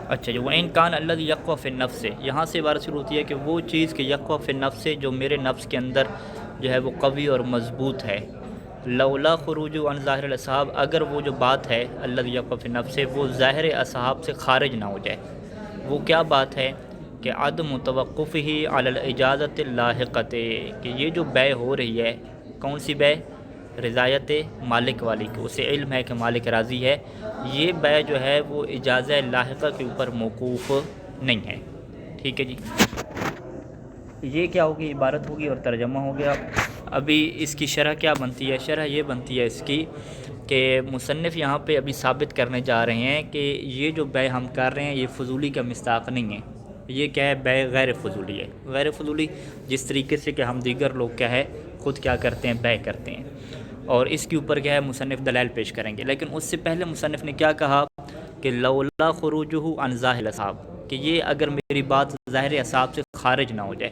اچھا جو وَإِنْ كَانَ الَّذِي يَقْوَى فِي النَّفْسِ، یہاں سے عبارت شروع ہوتی ہے کہ وہ چیز کہ یقویٰ فی النفس سے جو میرے نفس کے اندر جو ہے وہ قوی اور مضبوط ہے، لولا خروج عن ظاہر الاصحاب، اگر وہ جو بات ہے الذی یقویٰ فی النفس سے وہ ظاہر اصحاب سے خارج نہ ہو جائے، وہ کیا بات ہے کہ عدم توقفہ علی الاجازت اللاحقۃ، کہ یہ جو بے ہو رہی ہے، کون سی بے؟ رضایت مالک والی، کہ اسے علم ہے کہ مالک راضی ہے، یہ بے جو ہے وہ اجازہ لاحقہ کے اوپر موقوف نہیں ہے۔ ٹھیک ہے جی، یہ کیا ہوگی؟ عبارت ہوگی اور ترجمہ ہو گیا۔ ابھی اس کی شرح کیا بنتی ہے؟ شرح یہ بنتی ہے اس کی کہ مصنف یہاں پہ ابھی ثابت کرنے جا رہے ہیں کہ یہ جو بے ہم کر رہے ہیں یہ فضولی کا مصداق نہیں ہے، یہ کیا ہے؟ بے غیر فضولی ہے۔ غیر فضولی جس طریقے سے کہ ہم دیگر لوگ کیا ہے خود کیا کرتے ہیں؟ بے کرتے ہیں، اور اس کے اوپر کیا ہے مصنف دلائل پیش کریں گے۔ لیکن اس سے پہلے مصنف نے کیا کہا کہ لولا خروجہ عن ظاہر الاصحاب، کہ یہ اگر میری بات ظاہر اصحاب سے خارج نہ ہو جائے،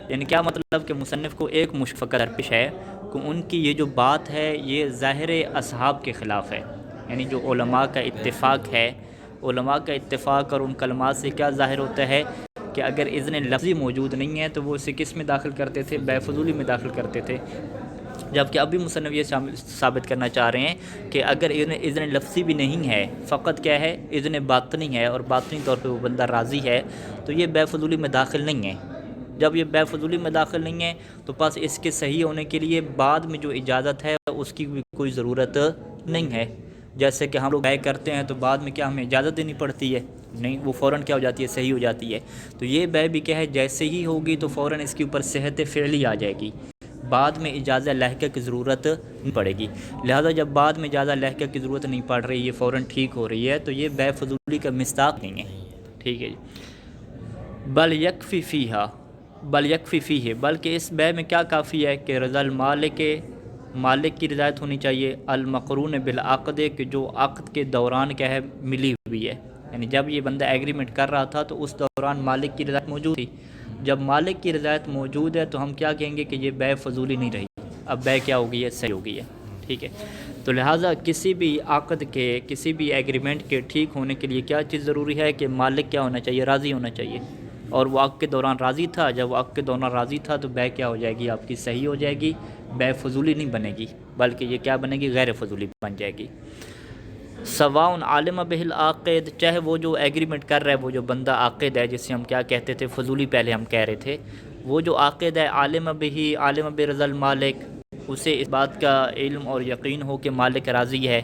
یعنی کیا مطلب کہ مصنف کو ایک مشفقہ درپیش ہے کہ ان کی یہ جو بات ہے یہ ظاہر اصحاب کے خلاف ہے، یعنی جو علماء کا اتفاق ہے، علماء کا اتفاق اور ان کلمات سے کیا ظاہر ہوتا ہے کہ اگر اذن لفظی موجود نہیں ہے تو وہ اسے کس میں داخل کرتے تھے؟ بے فضولی میں داخل کرتے تھے۔ جبکہ ابھی مصنف یہ ثابت کرنا چاہ رہے ہیں کہ اگر اذن لفظی بھی نہیں ہے، فقط کیا ہے اذن باطنی ہے، اور باطنی طور پہ وہ بندہ راضی ہے، تو یہ بے فضولی میں داخل نہیں ہے۔ جب یہ بے فضولی میں داخل نہیں ہے تو پس اس کے صحیح ہونے کے لیے بعد میں جو اجازت ہے اس کی بھی کوئی ضرورت نہیں ہے۔ جیسے کہ ہم لوگ بے کرتے ہیں تو بعد میں کیا ہمیں اجازت دینی پڑتی ہے؟ نہیں، وہ فوراً کیا ہو جاتی ہے؟ صحیح ہو جاتی ہے۔ تو یہ بے بھی کیا ہے جیسے ہی ہوگی تو فوراً اس کے اوپر صحت فعلی آ جائے گی، بعد میں اجازہ لاحقہ کی ضرورت نہیں پڑے گی۔ لہذا جب بعد میں اجازہ لاحقہ کی ضرورت نہیں پڑ رہی، یہ فوراً ٹھیک ہو رہی ہے، تو یہ بے فضولی کا مصداق نہیں ہے۔ ٹھیک ہے جی، بل یکفی فیہا، بل یکفی فیہ، بلکہ اس بے میں کیا کافی ہے کہ رضا المالک، مالک کی رضایت ہونی چاہیے، المقرون بالعقد، کہ جو عقد کے دوران کیا ہے ملی ہوئی ہے، یعنی جب یہ بندہ ایگریمنٹ کر رہا تھا تو اس دوران مالک کی رضایت موجود تھی۔ جب مالک کی رضایت موجود ہے تو ہم کیا کہیں گے کہ یہ بے فضولی نہیں رہی، اب بے کیا ہو گئی ہے؟ صحیح ہو گئی ہے۔ ٹھیک ہے، تو لہٰذا کسی بھی عقد کے، کسی بھی ایگریمنٹ کے ٹھیک ہونے کے لیے کیا چیز ضروری ہے کہ مالک کیا ہونا چاہیے؟ راضی ہونا چاہیے، اور وہ عقد کے دوران راضی تھا۔ جب وہ عقد کے دوران راضی تھا تو بے کیا ہو جائے گی؟ آپ کی صحیح ہو جائے گی، بے فضولی نہیں بنے گی، بلکہ یہ کیا بنے گی؟ غیر فضولی بن جائے گی۔ سواء عالم بہ العاقد، چاہے وہ جو ایگریمنٹ کر رہا ہے، وہ جو بندہ عاقد ہے جسے ہم کیا کہتے تھے؟ فضولی پہلے ہم کہہ رہے تھے، وہ جو عاقد ہے عالم بہ، عالم برضا المالک، اسے اس بات کا علم اور یقین ہو کہ مالک راضی ہے،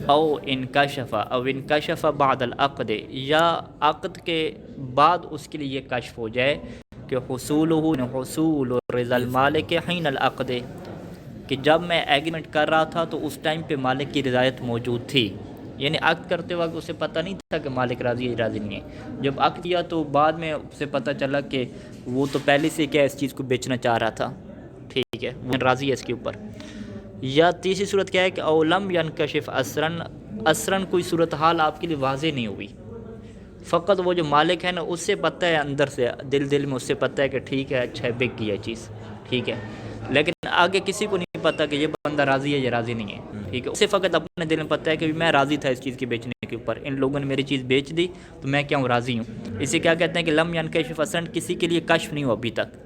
او انکشف، او انکشف بعد العقد، یا عقد کے بعد اس کے لیے یہ کشف ہو جائے کہ حصول رضا المالک حین العقد، کہ جب میں ایگریمنٹ کر رہا تھا تو اس ٹائم پہ مالک کی رضایت موجود تھی، یعنی عقد کرتے وقت اسے پتہ نہیں تھا کہ مالک راضی ہے راضی نہیں ہے، جب عقد کیا تو بعد میں اسے پتہ چلا کہ وہ تو پہلے سے کیا اس چیز کو بیچنا چاہ رہا تھا۔ ٹھیک ہے، وہ راضی ہے اس کے اوپر۔ یا تیسری صورت کیا ہے کہ اولم ینکشف اثراً کوئی صورتحال آپ کے لیے واضح نہیں ہوئی، فقط وہ جو مالک ہے نا اس سے پتہ ہے، اندر سے دل میں اس سے پتہ ہے کہ ٹھیک ہے، اچھا ہے، بک گیا چیز، ٹھیک ہے، لیکن آگے کسی کو نہیں پتہ کہ یہ بندہ راضی ہے یا راضی نہیں ہے۔ ٹھیک ہے، اسے فقط اپنے دل میں پتہ ہے کہ میں راضی تھا اس چیز کے بیچنے کے اوپر، ان لوگوں نے میری چیز بیچ دی تو میں کیا ہوں؟ راضی ہوں۔ اسے کیا کہتے ہیں کہ لم ینکشف اثراً، کسی کے لیے کشف نہیں ہوا ابھی تک،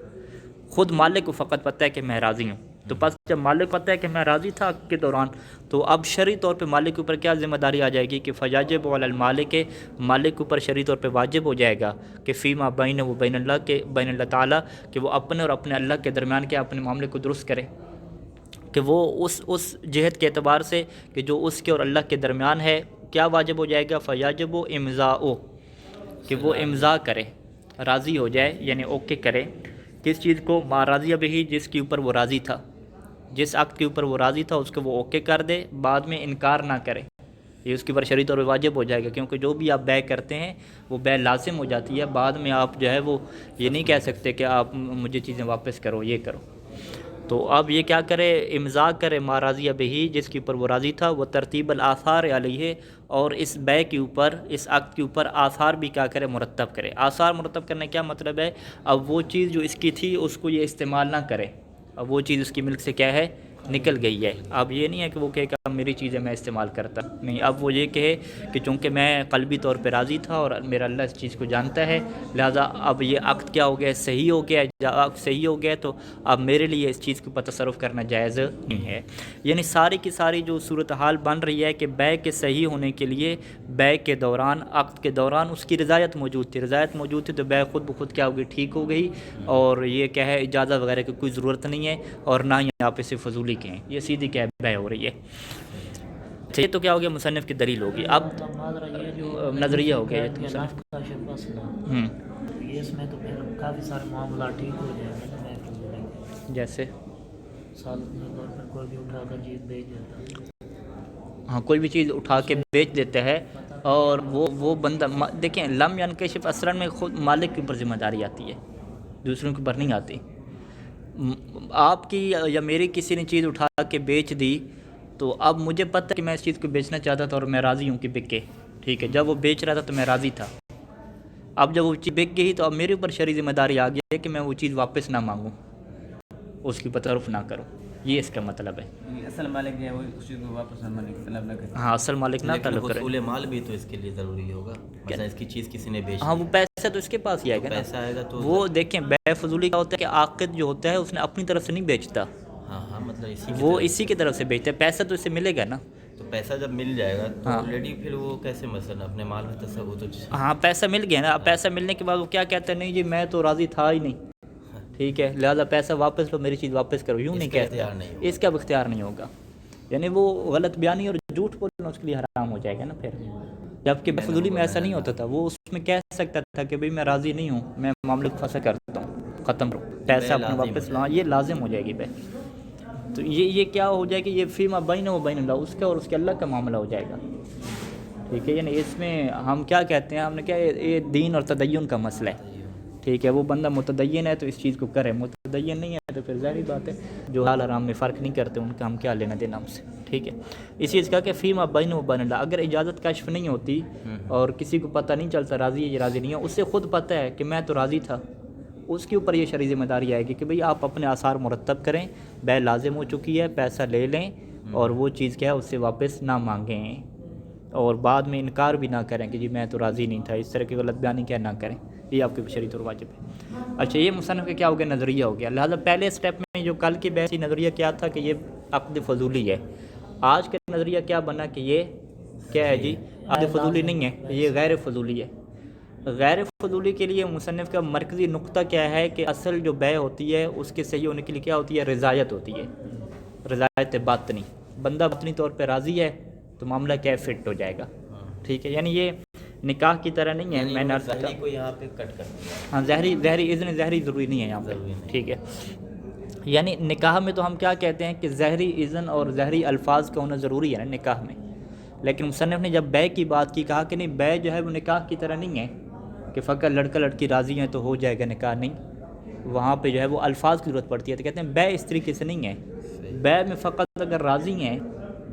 خود مالک کو فقط پتہ ہے کہ میں راضی ہوں۔ تو پس جب مالک پتہ ہے کہ میں راضی تھا کے دوران، تو اب شرعی طور پہ مالک کے اوپر کیا ذمہ داری آ جائے گی کہ فیجب علی المالک، مالک کے اوپر شرعی طور پہ واجب ہو جائے گا کہ فیما بینہ و بین اللہ، کے بین اللہ تعالیٰ، کہ وہ اپنے اور اپنے اللہ کے درمیان کے اپنے معاملے کو درست کرے، کہ وہ اس جہت کے اعتبار سے کہ جو اس کے اور اللہ کے درمیان ہے کیا واجب ہو جائے گا؟ فیجب و امضاء، کہ وہ امضاء کرے، راضی ہو جائے، یعنی اوکے کرے، کس چیز کو؟ ما راضی بہی، جس کے اوپر وہ راضی تھا، جس عقد کے اوپر وہ راضی تھا اس کو وہ اوکے کر دے، بعد میں انکار نہ کرے، یہ اس کے اوپر شرعی طور پہ واجب ہو جائے گا، کیونکہ جو بھی آپ بے کرتے ہیں وہ بے لازم ہو جاتی ہے، بعد میں آپ جو ہے وہ یہ نہیں کہہ سکتے کہ آپ مجھے چیزیں واپس کرو، یہ کرو۔ تو اب یہ کیا کرے؟ امضاء کرے ما راضی بہی، جس کے اوپر وہ راضی تھا، وہ ترتیب الآثار علیہ، اور اس بے کے اوپر، اس عقد کے اوپر آثار بھی کیا کرے؟ مرتب کرے۔ آثار مرتب کرنے کیا مطلب ہے؟ اب وہ چیز جو اس کی تھی اس کو یہ استعمال نہ کرے، اب وہ چیز اس کی ملک سے کیا ہے؟ نکل گئی ہے. اب یہ نہیں ہے کہ وہ کہے کہ اب میری چیزیں میں استعمال کرتا نہیں. اب وہ یہ کہے کہ چونکہ میں قلبی طور پہ راضی تھا اور میرا اللہ اس چیز کو جانتا ہے، لہذا اب یہ عقد کیا ہو گیا، صحیح ہو گیا. عقد صحیح ہو گیا تو اب میرے لیے اس چیز کے اوپر تصرف کرنا جائز نہیں ہے. یعنی ساری کی ساری جو صورتحال بن رہی ہے کہ بیع کے صحیح ہونے کے لیے بیع کے دوران، عقد کے دوران اس کی رضایت موجود تھی. رضایت موجود تھی تو بیع خود بخود کیا ہوگی، ٹھیک ہو گئی. اور یہ کیا ہے، اجازت وغیرہ کی کوئی ضرورت نہیں ہے اور نہ ہی آپ اسے فضولی کہیں، یہ سیدھی کیا بیع ہو رہی ہے. یہ تو کیا ہو گیا، مصنف کی دلیل ہوگی. اب نظریہ ہو گیا یہ مصنف. اس میں تو پھر کافی سارے معاملات ٹھیک ہو جائیں گے نا. بیع فضولی کے جیسے مثال کے طور پر کوئی بھی اٹھا کر چیز بیچ دیتا ہے. ہاں، کوئی بھی چیز اٹھا کے بیچ دیتا ہے اور وہ بندہ دیکھیں، لم ینکشف اثراً میں خود مالک کے اوپر ذمہ داری آتی ہے، دوسروں کے اوپر نہیں آتی. آپ کی یا میری کسی نے چیز اٹھا کے بیچ دی تو اب مجھے پتہ ہے کہ میں اس چیز کو بیچنا چاہتا تھا اور میں راضی ہوں کہ بکے، ٹھیک ہے. جب وہ بیچ رہا تھا تو میں راضی تھا. اب جب وہ چیز بک گئی تو اب میرے اوپر شرعی ذمہ داری آ گئی ہے کہ میں وہ چیز واپس نہ مانگوں، اس کی تصرف نہ کروں. یہ اس کا مطلب ہے. اصل مالک جو ہے وہ اس چیز کو واپس طلب نہ کرے. ہاں، اصل مالک نہ طلب کرے. وصول مال بھی تو اس کے لیے ضروری ہوگا. مثلا اس کی چیز کسی نے بیچ ہاں، وہ پیسہ تو اس کے پاس ہی آئے گا نا. پیسہ آئے گا تو وہ دیکھیں، بیع فضولی کا ہوتا ہے کہ عاقد جو ہوتا ہے اس نے اپنی طرف سے نہیں بیچتا، ہاں مطلب وہ اسی کی طرف سے بیچتا ہے. پیسہ تو اسے ملے گا نا. تو پیسہ جب مل جائے گا تو ہاں. آلریڈی پھر وہ کیسے مثلا اپنے مال میں تصرف تو ہاں، پیسہ مل گیا نا. اب پیسہ ملنے کے بعد وہ کیا کہتا ہے، نہیں جی میں تو راضی تھا ہی نہیں، ٹھیک ہے، لہٰذا پیسہ واپس لو، میری چیز واپس کرو. یوں نہیں کہتا، اس کا اختیار نہیں ہوگا. یعنی وہ غلط بیانی اور جھوٹ بولنا اس کے لیے حرام ہو جائے گا نا پھر. جبکہ بیع فضولی میں ایسا نہیں ہوتا تھا. وہ اس میں کہہ سکتا تھا کہ بھئی میں راضی نہیں ہوں، میں معاملے کو فسخ کرتا ہوں، ختم کرو، پیسہ اپنا واپس لاؤ. یہ لازم ہو جائے گی بیع. تو یہ کیا ہو جائے گی، یہ فیما بینہ و بین اللہ، اس کا اور اس کے اللہ کا معاملہ ہو جائے گا، ٹھیک ہے. یعنی اس میں ہم کیا کہتے ہیں، ہم نے کیا، یہ دین اور تدین کا مسئلہ ہے، ٹھیک ہے. وہ بندہ متدین ہے تو اس چیز کو کرے، متدین نہیں ہے تو پھر ظاہری بات ہے جو حال حرام میں فرق نہیں کرتے ان کا ہم کیا لینا دینا ہم سے، ٹھیک ہے. اس چیز کا کہ فیما بینہ و بین اللہ، اگر اجازت کشف نہیں ہوتی اور کسی کو پتہ نہیں چلتا راضی ہے یا راضی نہیں ہے، اس سے خود پتہ ہے کہ میں تو راضی تھا، اس کے اوپر یہ شرعی ذمہ داری آئے گی کہ بھئی آپ اپنے آثار مرتب کریں، بیع لازم ہو چکی ہے، پیسہ لے لیں اور وہ چیز کیا ہے اس سے واپس نہ مانگیں اور بعد میں انکار بھی نہ کریں کہ جی میں تو راضی نہیں تھا. اس طرح کی غلط بیانی کیا نہ کریں، یہ آپ کے شرعی طور واجب ہے. اچھا، یہ مصنف کا کیا ہو گیا، نظریہ ہو گیا. لہٰذا پہلے سٹیپ میں جو کل کی بحث نظریہ کیا تھا کہ یہ عقد فضولی ہے. آج کا نظریہ کیا بنا کہ یہ کیا ہے جی، عقد فضولی نہیں ہے، یہ غیر فضولی ہے. غیر فضولی کے لیے مصنف کا مرکزی نقطہ کیا ہے کہ اصل جو بیع ہوتی ہے اس کے صحیح ہونے کے لیے کیا ہوتی ہے، رضایت ہوتی ہے، رضایت باطنی. بندہ باطنی طور پہ راضی ہے تو معاملہ کیا ہے، فٹ ہو جائے گا، ٹھیک ہے. یعنی یہ نکاح کی طرح نہیں ہے. میں نے ظاہری کو یہاں پہ کٹ کر دیا. ہاں، ظاہری اذن ظاہری ضروری نہیں ہے یہاں پہ، ٹھیک ہے. یعنی نکاح میں تو ہم کیا کہتے ہیں کہ ظاہری اذن اور ظاہری الفاظ کا ہونا ضروری ہے نا نکاح میں. لیکن مصنف نے جب بیع کی بات کی، کہا کہ نہیں، بیع جو ہے وہ نکاح کی طرح نہیں ہے کہ فقط لڑکا لڑکی راضی ہیں تو ہو جائے گا نکاح. نہیں، وہاں پہ جو ہے وہ الفاظ کی ضرورت پڑتی ہے. تو کہتے ہیں بیع اس طریقے سے نہیں ہے. بیع میں فقط اگر راضی ہیں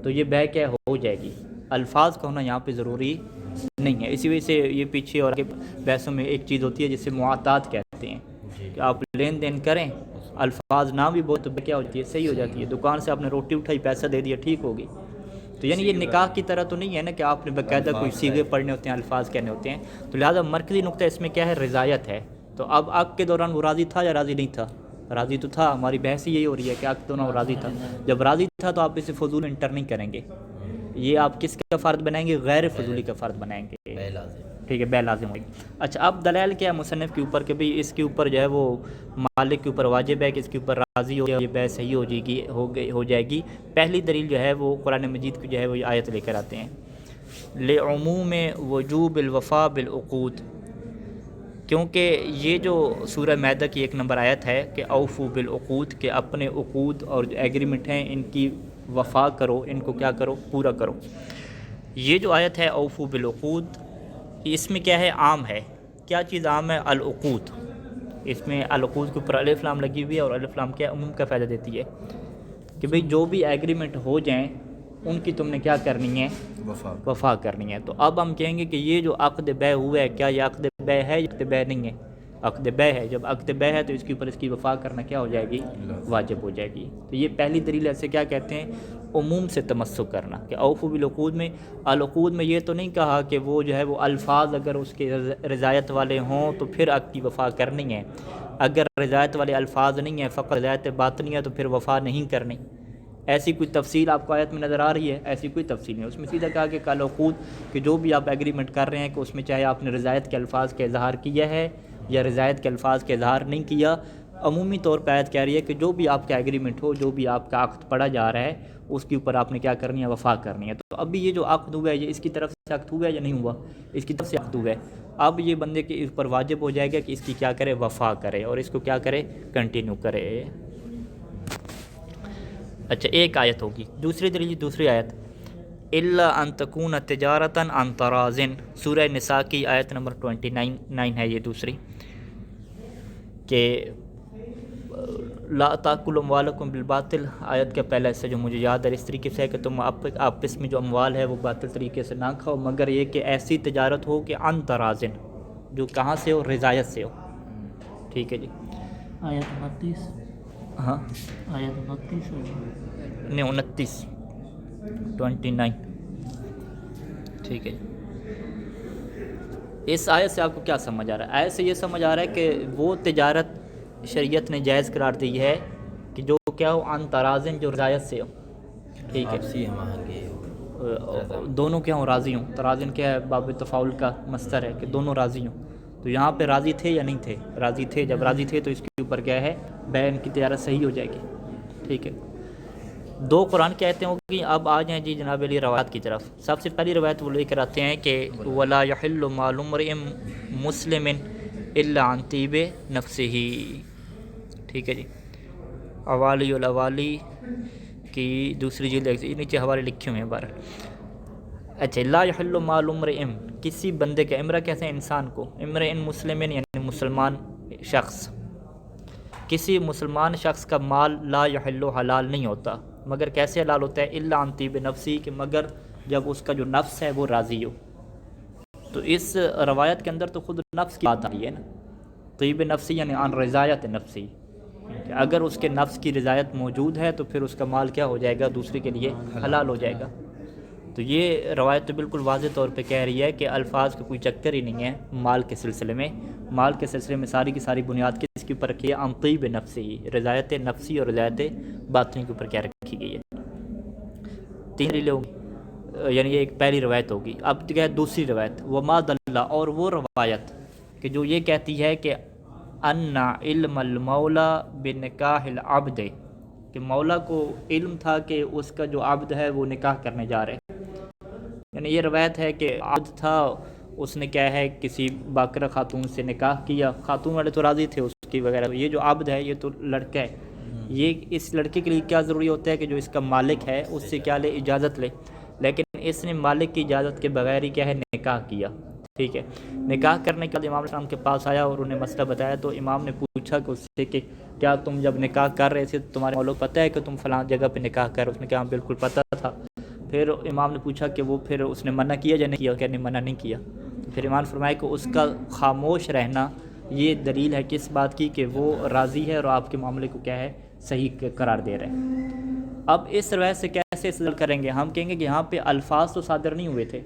تو یہ بیع کیا ہو جائے گی، الفاظ کا ہونا یہاں پہ ضروری نہیں ہے. اسی وجہ سے یہ پیچھے اور آگے بحثوں میں ایک چیز ہوتی ہے جسے معاطات کہتے ہیں کہ آپ لین دین کریں، الفاظ نہ بھی بہت تو کیا ہوتی ہے، صحیح ہو جاتی ہے. دکان سے آپ نے روٹی اٹھائی، پیسہ دے دیا، ٹھیک ہوگی. تو یعنی یہ نکاح کی طرح تو نہیں ہے نا کہ آپ نے باقاعدہ کوئی صیغے پڑھنے ہوتے ہیں، الفاظ کہنے ہوتے ہیں. تو لہٰذا مرکزی نقطہ اس میں کیا ہے، رضایت ہے. تو اب عقد کے دوران وہ راضی تھا یا راضی نہیں تھا، راضی تو تھا. ہماری بحث یہی ہو رہی ہے کہ عقد کے دوران وہ راضی تھا. جب راضی تھا تو آپ اسے فضول انٹر نہیں کریں گے. یہ آپ کس کا فرد بنائیں گے، غیر فضولی کا فرد بنائیں گے، ٹھیک ہے. بیع لازم ہوگی. اچھا، اب دلائل کیا ہے مصنف کے اوپر کہ بھئی اس کے اوپر جو ہے وہ مالک کے اوپر واجب ہے کہ اس کے اوپر راضی ہو، یہ بیع صحیح ہو جائے گی. پہلی دلیل جو ہے وہ قرآن مجید کی جو ہے وہ یہ آیت لے کر آتے ہیں، لعموم وجوب الوفاء بالعقود. کیونکہ یہ جو سورہ مائدہ کی 1 نمبر آیت ہے کہ اوفو بالعقود، کہ اپنے عقود اور جو ایگریمنٹ ہیں ان کی وفا کرو، ان کو کیا کرو، پورا کرو. یہ جو آیت ہے اوفو بالعقود، اس میں کیا ہے، عام ہے. کیا چیز عام ہے، العقود. اس میں العقود کے اوپر الف لام لگی ہوئی ہے اور الف لام کیا عموم کا فائدہ دیتی ہے کہ بھئی جو بھی ایگریمنٹ ہو جائیں ان کی تم نے کیا کرنی ہے، وفا کرنی ہے. تو اب ہم کہیں گے کہ یہ جو عقد بیع ہوا ہے، کیا یہ عقد بیع ہے یا عقد بیع نہیں ہے؟ عقد بے ہے. جب عقد بے ہے تو اس کے اوپر اس کی وفا کرنا کیا ہو جائے گی؟ واجب ہو جائے گی. تو یہ پہلی دلیل ہے. سے کیا کہتے ہیں؟ عموم سے تمسک کرنا. کہ اوفوا بالعقود میں العقود میں یہ تو نہیں کہا کہ وہ جو ہے وہ الفاظ اگر اس کے رضایت والے ہوں تو پھر عقد کی وفا کرنی ہے. اگر رضایت والے الفاظ نہیں ہیں، فقط رضایت باطنی ہے، تو پھر وفا نہیں کرنی. ایسی کوئی تفصیل آپ کو آیت میں نظر آ رہی ہے؟ ایسی کوئی تفصیل نہیں. اس میں سیدھا کہا کہ کالعقود کہ جو بھی آپ ایگریمنٹ کر رہے ہیں کہ اس میں چاہے آپ نے رضایت کے الفاظ کا اظہار کیا ہے یا رضایت کے الفاظ کا اظہار نہیں کیا، عمومی طور پہ آیت کہہ رہی ہے کہ جو بھی آپ کا ایگریمنٹ ہو، جو بھی آپ کا عقد پڑا جا رہا ہے، اس کے اوپر آپ نے کیا کرنی ہے؟ وفا کرنی ہے. تو ابھی یہ جو عقد ہوا ہے یہ اس کی طرف سے عقد ہوا ہے یا نہیں ہوا؟ اس کی طرف سے عقد ہوا ہے. اب یہ بندے کے اوپر واجب ہو جائے گا کہ اس کی کیا کرے؟ وفا کرے، اور اس کو کیا کرے؟ کنٹینیو کرے. اچھا، ایک آیت ہوگی. دوسری دلیل، دوسری آیت الا ان تکون تجارتا عن تراض، سورہ نساء کی آیت نمبر 29 ہے یہ دوسری، کہ لا تاکلوا اموالکم بالباطل. آیت کا پہلا حصہ جو مجھے یاد ہے اس طریقے سے ہے کہ تم آپس میں جو اموال ہے وہ باطل طریقے سے نہ کھاؤ، مگر یہ کہ ایسی تجارت ہو کہ عن تراض، جو کہاں سے ہو؟ رضایت سے ہو. ٹھیک ہے جی. آیت 29. ہاں آیت 29 نہیں 29 ٹھیک ہے. اس آیت سے آپ کو کیا سمجھ آ رہا ہے؟ آیت سے یہ سمجھ آ رہا ہے کہ وہ تجارت شریعت نے جائز قرار دی ہے کہ جو کیا ہو؟ عن تراضٍ، جو رضایت سے ہو. ٹھیک ہے. آپسی ہم آہنگی ہو. دونوں کیا ہوں؟ راضی ہوں. تراضٍ کیا ہے؟ باب تفاعل کا مصدر ہے کہ دونوں راضی ہوں. تو یہاں پہ راضی تھے یا نہیں تھے؟ راضی تھے. جب راضی تھے تو اس کے اوپر کیا ہے؟ بین کی تجارت صحیح ہو جائے گی. ٹھیک ہے. دو قرآن کی آیتیں ہوگی. اب آ جائیں جی جناب علی روایت کی طرف. سب سے پہلی روایت وہ لے کر آتے ہیں کہ ولا یحل مال امرئ مسلم الا عن طیب نفسہ. ٹھیک ہے جی. اوالی الاوالی کی دوسری جلد نیچے حوالے لکھے ہوئے ہیں بار. اچھا، لا یحل مال امرئ، کسی بندے کا، امرا کہتے ہیں انسان کو، امرئ مسلم یعنی مسلمان شخص، کسی مسلمان شخص کا مال لا یحل حلال نہیں ہوتا. مگر کیسے حلال ہوتا ہے؟ الا عن طیب نفسی، کہ مگر جب اس کا جو نفس ہے وہ راضی ہو. تو اس روایت کے اندر تو خود نفس کی بات آ رہی ہے نا. طیب نفسی یعنی عن رضایت نفسی، کہ اگر اس کے نفس کی رضایت موجود ہے تو پھر اس کا مال کیا ہو جائے گا؟ دوسرے کے لیے حلال ہو جائے گا. تو یہ روایت تو بالکل واضح طور پہ کہہ رہی ہے کہ الفاظ کا کوئی چکر ہی نہیں ہے مال کے سلسلے میں. مال کے سلسلے میں ساری کی ساری بنیاد کس کے اوپر رکھی ہے؟ عن طیب نفسی، رضایت نفسی اور رضایت باطنی کے اوپر کیا رکھی گئی ہے. تین دلیلیں ہوگی، یعنی یہ ایک پہلی روایت ہوگی. اب کیا ہے دوسری روایت؟ وما دل، اور وہ روایت کہ جو یہ کہتی ہے کہ ان علم المولا بنکاح العبد، کہ مولا کو علم تھا کہ اس کا جو عبد ہے وہ نکاح کرنے جا رہے. یعنی یہ روایت ہے کہ عبد تھا، اس نے کیا ہے کسی باکرہ خاتون سے نکاح کیا. خاتون والے تو راضی تھے اس کی وغیرہ. یہ جو عبد ہے یہ تو لڑکا ہے. یہ اس لڑکے کے لیے کیا ضروری ہوتا ہے کہ جو اس کا مالک ہے اس سے کیا لے؟ اجازت لے. لیکن اس نے مالک کی اجازت کے بغیر ہی کیا ہے؟ نکاح کیا. ٹھیک ہے. نکاح کرنے کے بعد امام السلام کے پاس آیا اور انہیں مسئلہ بتایا. تو امام نے پوچھا کہ اس سے کہ کیا تم جب نکاح کر رہے تھے تمہارے مولوں کو پتہ ہے کہ تم فلاں جگہ پہ نکاح کر؟ اس نے کہا بالکل پتہ تھا. پھر امام نے پوچھا کہ وہ پھر اس نے منع کیا یا نہیں کیا؟ کہ نہیں، منع نہیں کیا. پھر امام فرمایا کہ اس کا خاموش رہنا یہ دلیل ہے کس بات کی؟ کہ وہ راضی ہے اور آپ کے معاملے کو کیا ہے؟ صحیح قرار دے رہے ہیں. اب اس روایت سے کیسے استدلال کریں گے؟ ہم کہیں گے کہ یہاں پہ الفاظ تو صادر نہیں ہوئے تھے.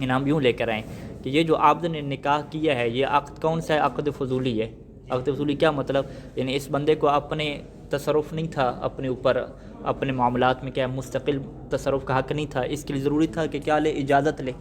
ہم یوں لے کر آئیں کہ یہ جو عبد نے نکاح کیا ہے یہ عقد کون سا ہے؟ عقد فضولی ہے. عقد فضولی کیا مطلب؟ یعنی اس بندے کو اپنے تصرف نہیں تھا اپنے اوپر، اپنے معاملات میں کیا مستقل تصرف کا حق نہیں تھا. اس کے لیے ضروری تھا کہ کیا لے؟ اجازت لے.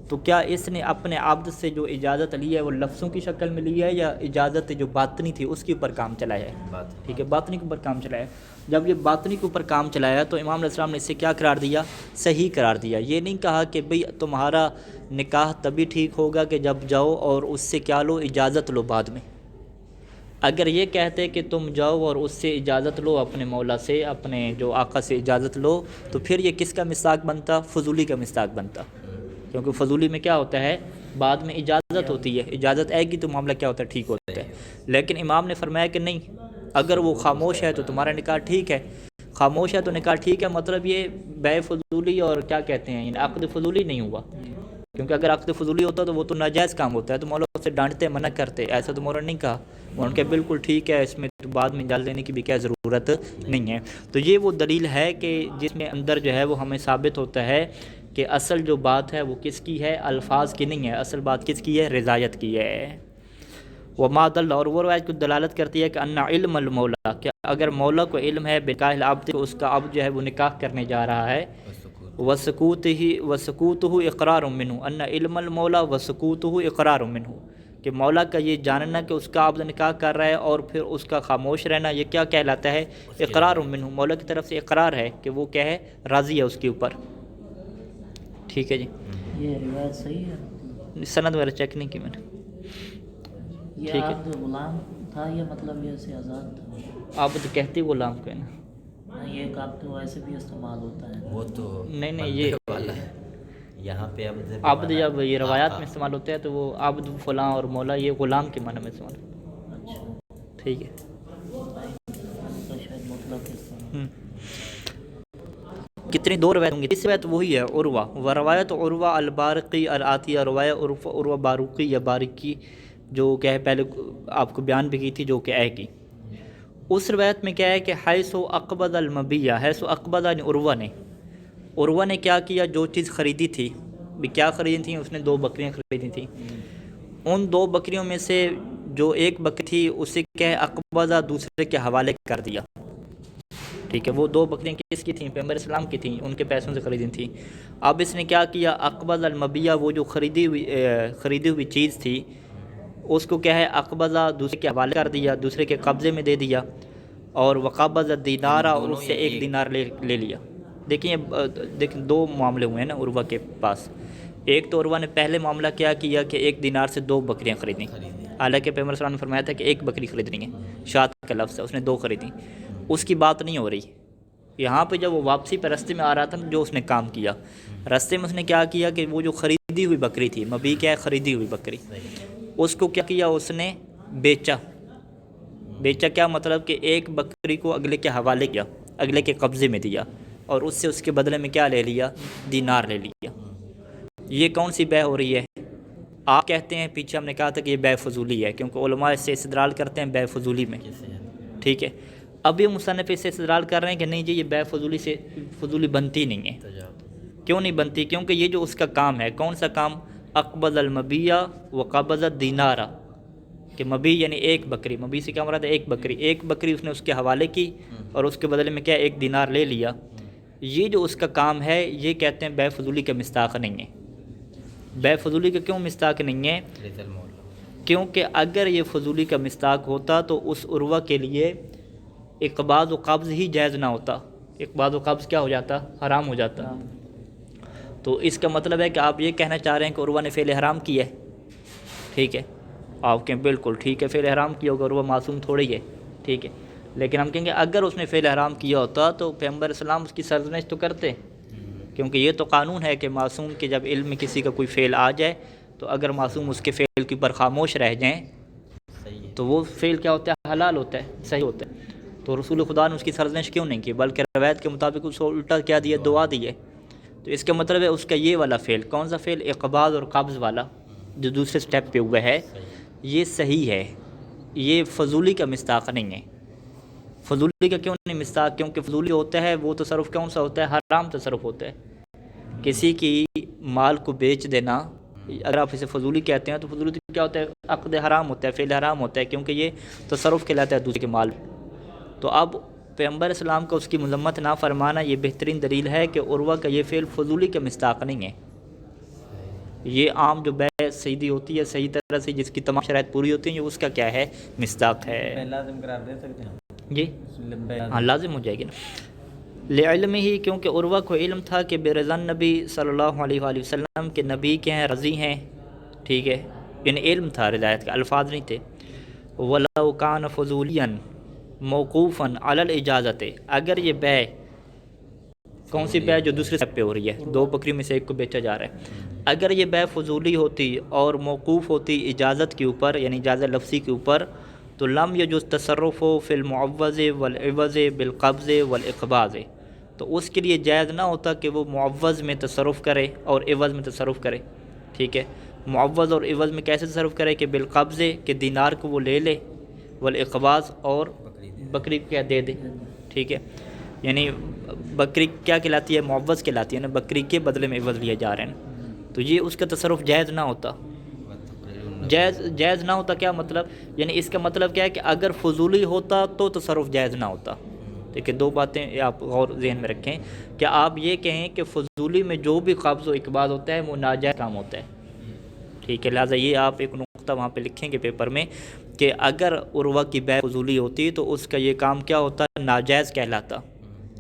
تو کیا اس نے اپنے عبد سے جو اجازت لی ہے وہ لفظوں کی شکل میں لی ہے یا اجازت جو باطنی تھی اس کے اوپر کام چلایا ہے؟ ٹھیک ہے، باطنی کے اوپر کام چلایا. جب یہ باطنی کے اوپر کام چلایا تو امام علیہ السلام نے اسے کیا قرار دیا؟ صحیح قرار دیا. یہ نہیں کہا کہ بھئی تمہارا نکاح تبھی ٹھیک ہوگا کہ جب جاؤ اور اس سے کیا لو؟ اجازت لو بعد میں. اگر یہ کہتے کہ تم جاؤ اور اس سے اجازت لو، اپنے مولا سے، اپنے جو آقا سے اجازت لو، تو پھر یہ کس کا مصداق بنتا؟ فضولی کا مصداق بنتا. کیونکہ فضولی میں کیا ہوتا ہے؟ بعد میں اجازت ہوتی ہے. اجازت آئے گی تو معاملہ کیا ہوتا ہے؟ ٹھیک ہوتا ہے. لیکن امام نے فرمایا کہ نہیں، اگر وہ خاموش ہے تو تمہارا نکاح ٹھیک ہے. خاموش ہے تو نکاح ٹھیک ہے، مطلب یہ بے فضولی اور کیا کہتے ہیں عقد فضولی نہیں ہوا. کیونکہ اگر عقد فضولی ہوتا تو وہ تو ناجائز کام ہوتا ہے. تو مولا سے ڈانٹتے منع کرتے، ایسا تو مولانا نہیں کہا، ان کے بالکل ٹھیک ہے، اس میں تو بعد میں ڈال دینے کی بھی کیا ضرورت نہیں ہے۔ تو یہ وہ دلیل ہے کہ جس میں اندر جو ہے وہ ہمیں ثابت ہوتا ہے کہ اصل جو بات ہے وہ کس کی ہے، الفاظ کی نہیں ہے، اصل بات کس کی ہے، رضایت کی ہے۔ وما دل، اور وہ روایت کو دلالت کرتی ہے کہ ان علم المولا، کہ اگر مولا کو علم ہے بنکاح العبد، اس کا عبد جو ہے وہ نکاح کرنے جا رہا ہے، وسکوتہ اقرار منہ، ان علم المولا وسکوتہ اقرار منہ، کہ مولا کا یہ جاننا کہ اس کا عبد نکاح کر رہا ہے اور پھر اس کا خاموش رہنا، یہ کیا کہلاتا ہے، اقرار منہ، مولا کی طرف سے اقرار ہے کہ وہ کیا ہے، راضی ہے اس کے اوپر۔ ٹھیک ہے جی، یہ روایت صحیح ہے؟ سند وغیرہ چیک نہیں کی میں نے۔ یہ ٹھیک ہے، عبد غلام تھا یا مطلب یہ سے آزاد تھا؟ عبد کہتے غلام کو ہے نا، نہیں، یہ عبد تو ایسے بھی استعمال ہوتا ہے۔ وہ تو نہیں یہ والا ہے، یہاں پہ عبد جب یہ روایات میں استعمال ہوتا ہے تو وہ عبد فلاں اور مولا یہ غلام کے معنی میں استعمال ہوتا اچھا، ہے۔ ٹھیک ہے، ان کا شاید مطلب استعمال۔ کتنی دو روایت ہوں گی، اس روایت وہی ہے عروہ، و روایت عروہ البارقی العطیہ، روایت عروہ باروقی یا باریکی جو کہ ہے پہلے آپ کو بیان بھی کی تھی، جو کہ ہے کی، اس روایت میں کیا ہے کہ حیث اقبض المبیہ، حیث اقبض یعنی عروہ نے کیا کیا، جو چیز خریدی تھی، بھی کیا خریدی تھیں، اس نے 2 بکریاں خریدی تھیں، ان 2 بکریوں میں سے جو ایک بکری تھی اسے کیا ہے اقبضہ دوسرے کے حوالے کر دیا۔ ٹھیک ہے، وہ 2 بکریاں کس کی تھیں، پیغمبر اسلام کی تھیں، ان کے پیسوں سے خریدی تھیں۔ اب اس نے کیا کیا، اقبض المبیہ، وہ جو خریدی ہوئی چیز تھی اس کو کیا ہے اقبضہ دوسرے کے حوالے کر دیا، دوسرے کے قبضے میں دے دیا، اور وقبض الدینار، اور اس سے 1 دینار لے لیا۔ دیکھیں 2 معاملے ہوئے ہیں نا عروہ کے پاس، ایک تو عروہ نے پہلے معاملہ کیا کہ 1 دینار سے 2 بکریاں خریدیں، حالانکہ پیغمبر صلی اللہ علیہ وسلم نے فرمایا تھا کہ 1 بکری خریدنی ہے، شاۃ کا لفظ ہے، اس نے 2 خریدیں، اس کی بات نہیں ہو رہی یہاں پہ۔ جب وہ واپسی پہ رستے میں آ رہا تھا جو اس نے کام کیا، رستے میں اس نے کیا کیا کہ وہ جو خریدی ہوئی بکری تھی، مبی کیا ہے، خریدی ہوئی بکری، اس کو کیا کیا، اس نے بیچا کیا مطلب کہ 1 بکری کو اگلے کے حوالے کیا، اگلے کے قبضے میں دیا، اور اس سے اس کے بدلے میں کیا لے لیا، دینار لے لیا۔ یہ کون سی بے ہو رہی ہے؟ آپ کہتے ہیں، پیچھے ہم نے کہا تھا کہ یہ بے فضولی ہے، کیونکہ علماء اس سے استدلال کرتے ہیں بے فضولی میں۔ ٹھیک ہے، اب یہ مصنف اس سے استدلال کر رہے ہیں کہ نہیں جی، یہ بے فضولی بنتی نہیں ہے۔ کیوں نہیں بنتی؟ کیونکہ یہ جو اس کا کام ہے، کون سا کام، اقبض المبیہ وقبض الدینار، کہ مبی یعنی 1 بکری، مبی سے کیا مراد ہے، 1 بکری، 1 بکری اس نے اس کے حوالے کی اور اس کے بدلے میں کیا 1 دینار لے لیا۔ یہ جو اس کا کام ہے یہ کہتے ہیں بے فضولی کا مصداق نہیں ہے۔ بے فضولی کا کیوں مصداق نہیں ہے؟ کیونکہ اگر یہ فضولی کا مصداق ہوتا تو اس عروہ کے لیے اقباض و قبض ہی جائز نہ ہوتا، اقباض و قبض کیا ہو جاتا، حرام ہو جاتا۔ تو اس کا مطلب ہے کہ آپ یہ کہنا چاہ رہے ہیں کہ عروہ نے فعل حرام کیا ہے۔ ٹھیک ہے، آپ کہیں بالکل ٹھیک ہے، فعل حرام کیا ہوگا، عروہ معصوم تھوڑی ہے، ٹھیک ہے، لیکن ہم کہیں گے اگر اس نے فعل حرام کیا ہوتا تو پیغمبر اسلام اس کی سرزنش تو کرتے، کیونکہ یہ تو قانون ہے کہ معصوم کے جب علم میں کسی کا کوئی فعل آ جائے تو اگر معصوم اس کے فعل کے اوپر خاموش رہ جائیں تو وہ فعل کیا ہوتا ہے، حلال ہوتا ہے، صحیح ہوتا ہے۔ تو رسول خدا نے اس کی سرزنش کیوں نہیں کی، بلکہ روایت کے مطابق اس کو الٹا کیا دیا، دعا دی ہے۔ تو اس کا مطلب ہے اس کا یہ والا فعل، کون سا فعل، اقباض اور قبض والا جو دوسرے سٹیپ پہ ہوا ہے، یہ صحیح ہے، یہ فضولی کا مصداق نہیں ہے۔ فضولی کا کیوں نہیں مصداق؟ کیونکہ فضولی ہوتا ہے وہ تصرف کون سا ہوتا ہے، حرام تصرف ہوتا ہے۔ کسی کی مال کو بیچ دینا، اگر آپ اسے فضولی کہتے ہیں تو فضولی کیا ہوتا ہے، عقد حرام ہوتا ہے، فعل حرام ہوتا ہے، کیونکہ یہ تصرف کہلاتا ہے دوسرے کے مال۔ تو اب پیغمبر اسلام کا اس کی مذمت نہ فرمانا یہ بہترین دلیل ہے کہ عروہ کا یہ فعل فضولی کا مصداق نہیں ہے۔ یہ عام جو بے سیدی ہوتی ہے صحیح طرح سے، جس کی تمام شرائط پوری ہوتی ہیں، یہ اس کا کیا ہے، مصداق ہے۔ لازم قرار دے سکتے ہیں جی ہاں، لازم ہو جائے گی نا، لعلم ہی، کیونکہ عروہ کو علم تھا کہ برضا نبی صلی اللہ علیہ وآلہ وسلم کے نبی کے ہیں، رضی ہیں، ٹھیک ہے، یعنی علم تھا، رضایت کا الفاظ نہیں تھے۔ وَلَوْ كَانَ فضولیًا موقوفاً علی الاجازت، اگر یہ بے، کون سی بے، جو دوسرے سٹیپ پہ ہو رہی ہے، 2 بکری میں سے 1 کو بیچا جا رہا ہے، اگر یہ بے فضولی ہوتی اور موقوف ہوتی اجازت کے اوپر، یعنی اجازت لفظی کے اوپر، تو لم یجوز تصرف فی المعوض والعوض بالقبض والاقباض، تو اس کے لیے جائز نہ ہوتا کہ وہ معوض میں تصرف کرے اور عوض میں تصرف کرے، ٹھیک ہے۔ معوض اور عوض میں کیسے تصرف کرے کہ بالقبضے کہ دینار کو وہ لے لے، والاقباض اور بکری کیا دے دے، ٹھیک ہے، یعنی بکری کیا کہلاتی ہے؟ معوض کہلاتی ہے نا، بکری کے بدلے میں عوض لیے جا رہے ہیں، تو یہ اس کا تصرف جائز نہ ہوتا، جائز نہ ہوتا کیا مطلب؟ یعنی اس کا مطلب کیا ہے کہ اگر فضولی ہوتا تو تصرف جائز نہ ہوتا۔ دیکھیں دو باتیں آپ غور ذہن میں رکھیں کہ آپ یہ کہیں کہ فضولی میں جو بھی قبض و اقباض ہوتا ہے وہ ناجائز کام ہوتا ہے، ٹھیک ہے، لہٰذا یہ آپ ایک نقطہ وہاں پہ لکھیں گے پیپر میں کہ اگر عروہ کی بیع فضولی ہوتی تو اس کا یہ کام کیا ہوتا؟ ناجائز کہلاتا،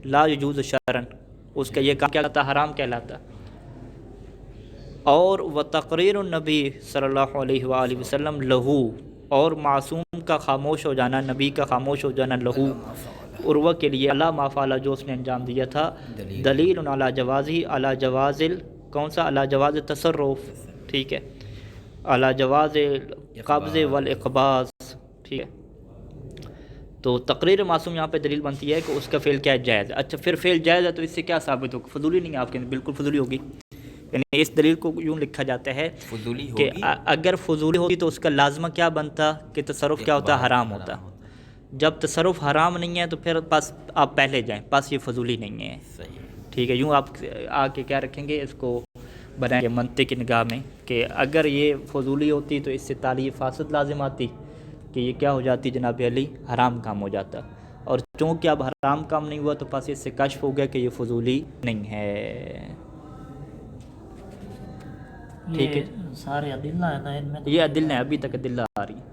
لا یجوز شرعاً، اس کا یہ کام کیا کہلاتا؟ حرام کہلاتا۔ اور وتقریر النبی صلی اللہ علیہ وآلہ وسلم لہو، اور معصوم کا خاموش ہو جانا، نبی کا خاموش ہو جانا لہو عروہ کے لیے، اللہ ما فعل جو اس نے انجام دیا تھا، دلیل علی جوازی، علی جواز کون سا؟ علی جواز تصرف، ٹھیک ہے، علی جواز قبض والاقباض، ٹھیک ہے، تو تقریر معصوم یہاں پہ دلیل بنتی ہے کہ اس کا فعل کیا ہے؟ جائز ہے۔ اچھا پھر فعل جائز ہے تو اس سے کیا ثابت ہوگا؟ فضولی نہیں ہے آپ کے اندر، بالکل فضولی ہوگی، یعنی اس دلیل کو یوں لکھا جاتا ہے کہ اگر فضولی ہوتی تو اس کا لازمہ کیا بنتا کہ تصرف کیا ہوتا؟ حرام ہوتا۔ جب تصرف حرام نہیں ہے تو پھر بس آپ پہلے جائیں، بس یہ فضولی نہیں ہے، ٹھیک ہے، یوں آپ آ کے کیا رکھیں گے، اس کو بنائیں گے منطق کی نگاہ میں کہ اگر یہ فضولی ہوتی تو اس سے تعلیق فاسد لازم آتی کہ یہ کیا ہو جاتی جناب علی؟ حرام کام ہو جاتا، اور چونکہ اب حرام کام نہیں ہوا تو پس اس سے کشف ہو گیا کہ یہ فضولی نہیں ہے، ٹھیک ہے، سارے ادلہ ہیں نا ان میں، یہ ادلہ ہیں، ابھی تک ادلہ آ رہی ہیں،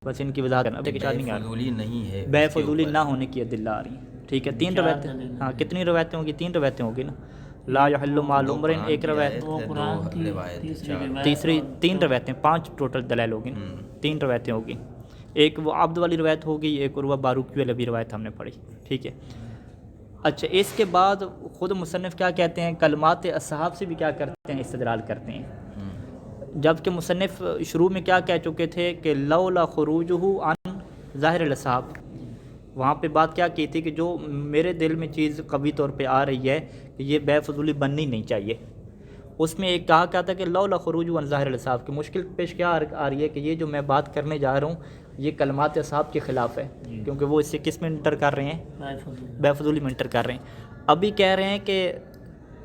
بس ان کی وضاحت کرنا، ابھی تک اشارہ نہیں آ رہا، فضولی نہیں ہے، بے فضولی نہ ہونے کی ادلہ آ رہی ہیں، ٹھیک ہے، 3 روایتیں، ہاں کتنی روایتیں ہوگی؟ 3 روایتیں ہوگی نا، لا یحل مال عمر، ایک روایت، دو قرآن کی، تیسری روایت، تیسری 3 روایتیں، 5 ٹوٹل دلائل ہوگی، 3 روایتیں ہوگی، ایک وہ عبد والی روایت ہوگی، ایک عروہ باروکی والی بھی روایت ہم نے پڑھی، ٹھیک ہے۔ اچھا اس کے بعد خود مصنف کیا کہتے ہیں؟ کلمات اصحاب سے بھی کیا کرتے ہیں؟ استدلال کرتے ہیں، جبکہ مصنف شروع میں کیا کہہ چکے تھے کہ لولا خروجہ عن ظاہر الاصحاب، وہاں پہ بات کیا کی تھی کہ جو میرے دل میں چیز قوی طور پہ آ رہی ہے کہ یہ بے فضولی بننی نہیں چاہیے، اس میں ایک کہا کیا تھا کہ لولا خروجہ عن ظاہر الاصحاب، کہ مشکل پیش کیا آ رہی ہے کہ یہ جو میں بات کرنے جا رہا ہوں یہ کلمات اصحاب کے خلاف ہے، کیونکہ وہ اس سے کس میں انٹر کر رہے ہیں؟ بے فضولی میں انٹر کر رہے ہیں۔ ابھی کہہ رہے ہیں کہ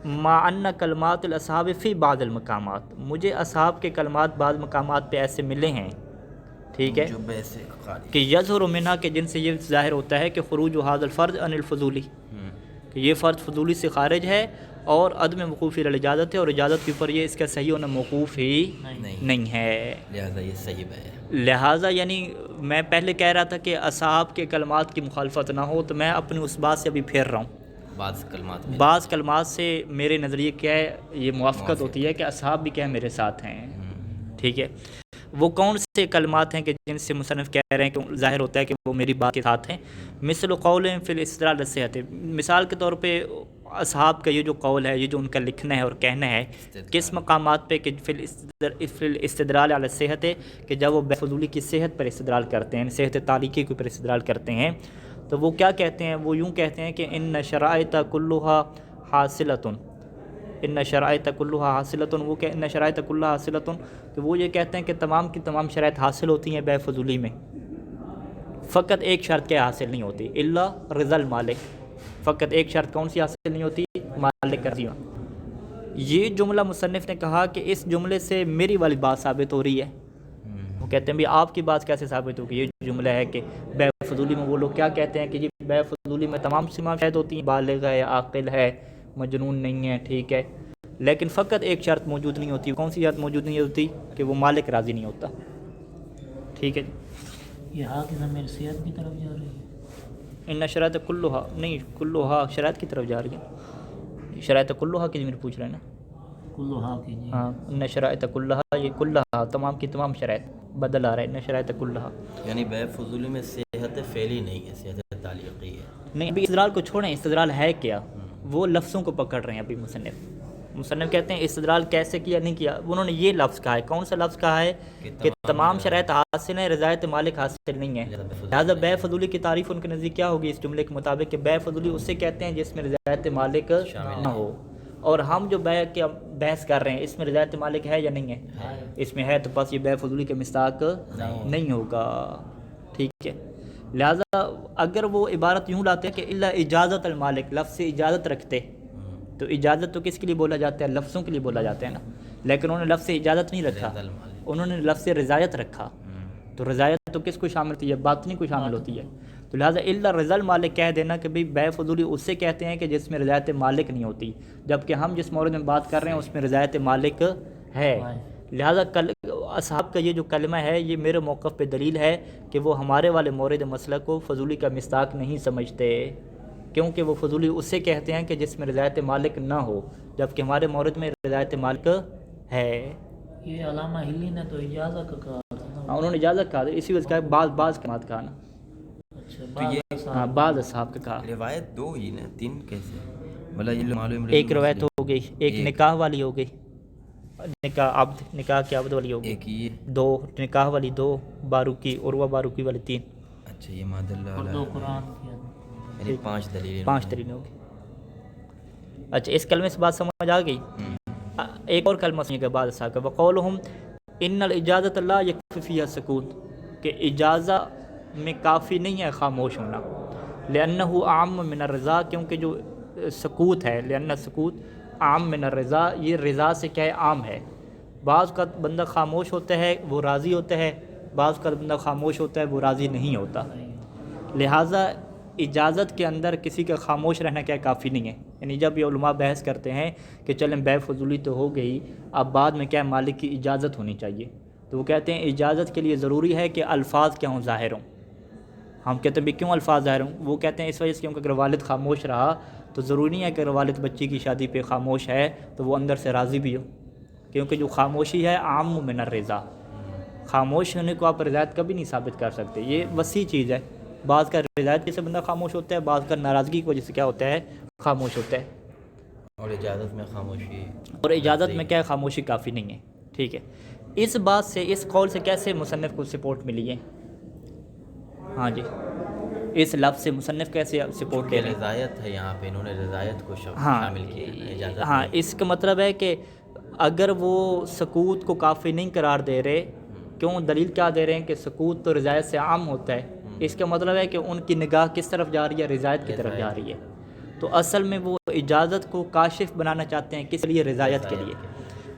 ما ان کلمات الاصحاب فی بعض المقامات، مجھے اصحاب کے کلمات بعض مقامات پہ ایسے ملے ہیں، ٹھیک ہے، کہ یظہر منہا، کہ جن سے یہ ظاہر ہوتا ہے کہ خروج ھذا الفرض عن الفضولی، کہ یہ فرض فضولی سے خارج ہے اور عدم وقوف علی الاجازت ہے، اور اجازت کے اوپر یہ اس کا صحیح ہونا موقوف ہی نہیں ہے، لہذا یہ صحیح ہے، لہٰذا یعنی میں پہلے کہہ رہا تھا کہ اصحاب کے کلمات کی مخالفت نہ ہو، تو میں اپنی اس بات سے ابھی پھیر رہا ہوں، بعض کلمات سے میرے نظریے کیا ہے یہ موافقت ہوتی ہے کہ اصحاب بھی کیا ہے میرے ساتھ ہیں، ٹھیک ہے، وہ کون سے کلمات ہیں کہ جن سے مصنف کہہ رہے ہیں کہ ظاہر ہوتا ہے کہ وہ میری بات کے ساتھ ہیں؟ مثل قول فی الاستدلال للصحت، مثال کے طور پہ اصحاب کا یہ جو قول ہے، یہ جو ان کا لکھنا ہے اور کہنا ہے، کس مقامات پہ کہ فی الاستدلال علی الصحت، کہ جب وہ بے فضولی کی صحت پر استدلال کرتے ہیں، صحت تعلیقی کے اوپر استدلال کرتے ہیں، تو وہ کیا کہتے ہیں؟ وہ یوں کہتے ہیں کہ ان شرائط کلھا حاصلۃ، ان شرائط کلھا حاصلۃ، وہ کہ ان شرائط کلھا حاصلۃ، کہ وہ یہ کہتے ہیں کہ تمام کی تمام شرائط حاصل ہوتی ہیں بے فضولی میں، فقط ایک شرط کیا حاصل نہیں ہوتی؟ الا رضا المالک، فقط ایک شرط کون سی حاصل نہیں ہوتی؟ مالک کا رضا۔ یہ جملہ مصنف نے کہا کہ اس جملے سے میری والی بات ثابت ہو رہی ہے، وہ کہتے ہیں بھی آپ کی بات کیسے ثابت ہوگی؟ یہ جملہ ہے کہ بے فضولی میں وہ لوگ کیا کہتے ہیں کہ یہ بے فضولی میں تمام شرائط ہوتی ہیں، بالغ ہے، عاقل ہے، مجنون نہیں ہے، ٹھیک ہے، لیکن فقط ایک شرط موجود نہیں ہوتی، کون سی شرط موجود نہیں ہوتی؟ کہ وہ مالک راضی نہیں ہوتا، ٹھیک ہے۔ یہ ہاں کی ضمیر صحت کی طرف جا رہی ہے، ان شرائط کلھا، نہیں کلھا شرائط کی طرف جا رہی ہے، شرائط کلھا کی ضمیر پوچھ رہے ہیں نا، کلھا کی، جی ہاں، ان شرائط کلھا، یہ کلھا تمام کی تمام شرائط، بدل آ رہا ہے، ان شرائط کلھا، یعنی بے فضولی میں صحت فعلی نہیں ہے، صحت تعلیقی ہے، نہیں، ابھی استدلال کو چھوڑیں، استدلال ہے کیا؟ وہ لفظوں کو پکڑ رہے ہیں ابھی مصنف کہتے ہیں استدلال کیسے کیا نہیں کیا، انہوں نے یہ لفظ کہا ہے، کون سا لفظ کہا ہے؟ کہ تمام شرائط حاصل ہیں، رضایت مالک حاصل نہیں ہے، لہٰذا بے فضولی کی تعریف ان کے نزدیک کیا ہوگی اس جملے کے مطابق؟ کہ بے فضولی اسے کہتے ہیں جس میں رضایت مالک نہ ہو، اور ہم جو بحث کر رہے ہیں اس میں رضایت مالک ہے یا نہیں ہے؟ اس میں ہے، تو بس یہ بے فضولی کے مصداق نہیں ہوگا، ٹھیک ہے۔ لہٰذا اگر وہ عبارت یوں لاتے ہیں کہ الا اجازت المالک، لفظ سے اجازت رکھتے، تو اجازت تو کس کے لیے بولا جاتا ہے؟ لفظوں کے لیے بولا جاتا ہے نا، لیکن انہوں نے لفظ سے اجازت نہیں رکھا، انہوں نے لفظ سے رضایت رکھا، تو رضایت تو کس کو شامل ہوتی ہے؟ باطنی کو شامل ہوتی ہے۔ تو لہٰذا الا رضا المالک کہہ دینا کہ بھئی بے فضولی اس سے کہتے ہیں کہ جس میں رضایت مالک نہیں ہوتی، جبکہ ہم جس مورد میں بات کر رہے ہیں اس میں رضایت مالک ہے۔ لہٰذا اصحاب کا یہ جو کلمہ ہے یہ میرے موقف پہ دلیل ہے کہ وہ ہمارے والے مورد مسئلہ کو فضولی کا مصداق نہیں سمجھتے، کیونکہ وہ فضولی اس سے کہتے ہیں کہ جس میں رضایت مالک نہ ہو، جبکہ ہمارے مورد میں رضایت مالک ہے۔ یہ علامہ ہلی نے تو اجازت کا کہا تھا نا۔ انہوں نے اجازت کہا، اسی وجہ سے بعض کلمات کہا نا، اچھا، ہاں بعض اصحاب کا کہا۔ روایت دو ہی نا، تین کیسے؟ مطلب یہ معلوم ایک روایت ہو گئی، ایک نکاح والی ہو گئی، نکاح کے عبد والی ہو گئی، ایک یہ دو نکاح والی، دو باروکی عروہ باروکی والی، تین، اچھا یہ ماد اور اللہ دو قرآن کی یعنی پانچ دلیلیں، پانچ دلیلیں ہو گئی۔ اچھا اس کلمے سے بات سمجھ آ گئی؟ ایک اور کلمہ سنیے گا بعد صاحب کا، وقولہم ان الاجازت لا یکفی فیہا سکوت، کہ اجازت میں کافی نہیں ہے خاموش ہونا، لأنہ عام من الرضا، کیونکہ جو سکوت ہے، لأن سکوت عام من الرضا، یہ رضا سے کیا ہے؟ عام ہے۔ بعض کا بندہ خاموش ہوتا ہے وہ راضی ہوتا ہے، بعض کا بندہ خاموش ہوتا ہے وہ راضی نہیں ہوتا، لہٰذا اجازت کے اندر کسی کا خاموش رہنا کیا کافی نہیں ہے۔ یعنی جب یہ علماء بحث کرتے ہیں کہ چلیں بے فضولی تو ہو گئی، اب بعد میں کیا مالک کی اجازت ہونی چاہیے، تو وہ کہتے ہیں اجازت کے لیے ضروری ہے کہ الفاظ کیا ہوں؟ ظاہر ہوں۔ ہم کہتے ہیں بھی کیوں الفاظ ظاہر ہوں؟ وہ کہتے ہیں اس وجہ سے کیونکہ اگر والد خاموش رہا تو ضروری نہیں ہے کہ اگر والد بچی کی شادی پہ خاموش ہے تو وہ اندر سے راضی بھی ہو، کیونکہ جو خاموشی ہے عام من الرضا، خاموش ہونے کو آپ رضایت کبھی نہیں ثابت کر سکتے، یہ وسیع چیز ہے۔ بعض کا رضایت کی سے بندہ خاموش ہوتا ہے، بعض کا ناراضگی کی وجہ سے کیا ہوتا ہے؟ خاموش ہوتا ہے، اور اجازت میں خاموشی، اور اجازت میں کیا ہے؟ خاموشی کافی نہیں ہے، ٹھیک ہے۔ اس بات سے، اس قول سے کیسے مصنف کو سپورٹ ملی ہے؟ ہاں جی، اس لفظ سے مصنف کیسے سپورٹ لے رہے ہیں؟ رضایت ہے یہاں پہ، انہوں نے رضایت کو ہاں شامل کیا ہے، اجازت ہاں، نہیں۔ اس کا مطلب ہے کہ اگر وہ سکوت کو کافی نہیں قرار دے رہے، کیوں دلیل کیا دے رہے ہیں کہ سکوت تو رضایت سے عام ہوتا ہے، اس کا مطلب ہے کہ ان کی نگاہ کس طرف جا رہی ہے؟ رضایت کی طرف جا رہی ہے، تو اصل میں وہ اجازت کو کاشف بنانا چاہتے ہیں، کس لیے؟ رضایت کے لیے۔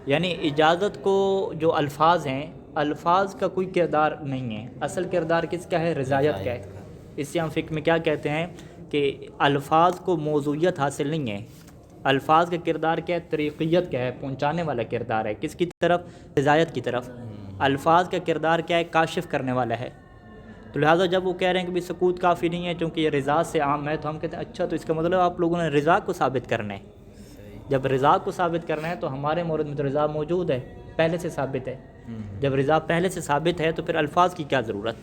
یعنی اجازت کو جو الفاظ ہیں، الفاظ کا کوئی کردار نہیں ہے، اصل کردار کس کا ہے؟ رضایت کا ہے۔ اس سے ہم فقہ میں کیا کہتے ہیں کہ الفاظ کو موضوعیت حاصل نہیں ہے، الفاظ کا کردار کیا ہے؟ طریقیت کیا ہے؟ پہنچانے والا کردار ہے، کس کی طرف؟ رضایت کی طرف۔ الفاظ کا کردار کیا ہے؟ کاشف کرنے والا ہے۔ تو لہٰذا جب وہ کہہ رہے ہیں کہ بھی سکوت کافی نہیں ہے چونکہ یہ رضا سے عام ہے، تو ہم کہتے ہیں اچھا تو اس کا مطلب آپ لوگوں نے رضا کو ثابت کرنا ہے۔ جب رضا کو ثابت کرنا ہے تو ہمارے مورد میں تو رضا موجود ہے، پہلے سے ثابت ہے۔ جب رضا پہلے سے ثابت ہے تو پھر الفاظ کی کیا ضرورت؟